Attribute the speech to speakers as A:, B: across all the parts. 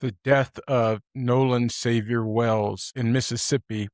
A: The death of Nolan Xavier Wells in Mississippi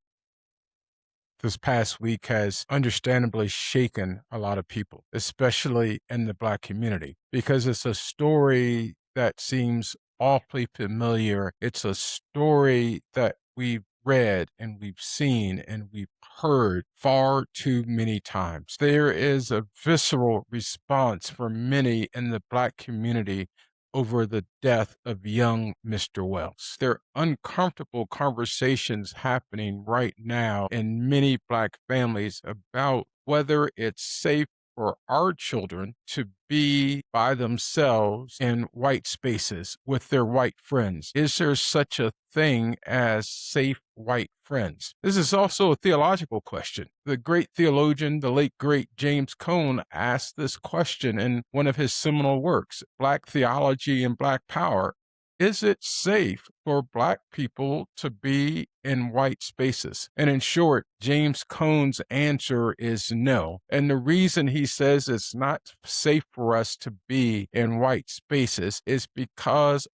A: this past week has understandably shaken a lot of people, especially in the Black community, because it's a story that seems awfully familiar. It's a story that we've read and we've seen and we've heard far too many times. There is a visceral response from many in the Black community over the death of young Mr. Wells. There are uncomfortable conversations happening right now in many Black families about whether it's safe for our children to be by themselves in white spaces with their white friends. Is there such a thing as safe white friends? This is also a theological question. The great theologian, the late great James Cone, asked this question in one of his seminal works, Black Theology and Black Power. Is it safe for Black people to be in white spaces? And in short, James Cone's answer is no. And the reason he says it's not safe for us to be in white spaces is because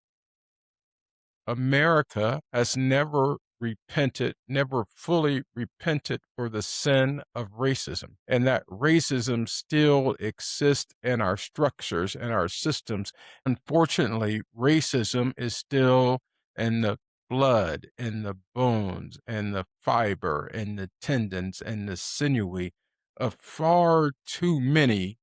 A: America has never fully repented for the sin of racism, and that racism still exists in our structures and our systems. Unfortunately, racism is still in the blood, in the bones, and the fiber, and the tendons, and the sinewy of far too many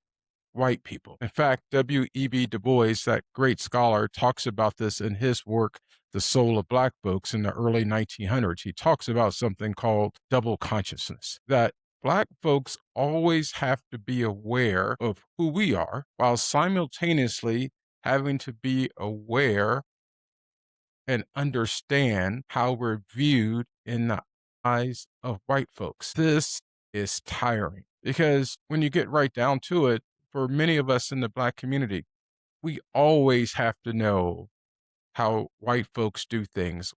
A: white people. In fact, W.E.B. Du Bois, that great scholar, talks about this in his work, The Soul of Black Folks, in the early 1900s. He talks about something called double consciousness, that Black folks always have to be aware of who we are while simultaneously having to be aware and understand how we're viewed in the eyes of white folks. This is tiring because when you get right down to it, for many of us in the Black community, we always have to know how white folks do things,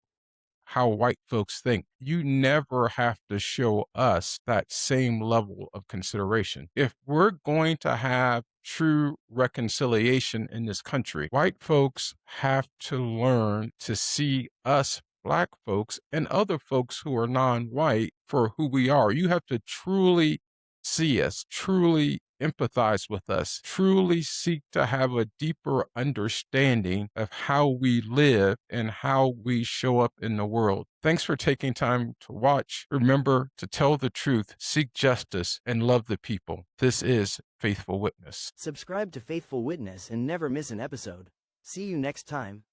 A: how white folks think. You never have to show us that same level of consideration. If we're going to have true reconciliation in this country, white folks have to learn to see us Black folks and other folks who are non-white for who we are. You have to truly see us, truly empathize with us, truly seek to have a deeper understanding of how we live and how we show up in the world. Thanks for taking time to watch. Remember to tell the truth, seek justice, and love the people. This is Faithful Witness.
B: Subscribe to Faithful Witness and never miss an episode. See you next time.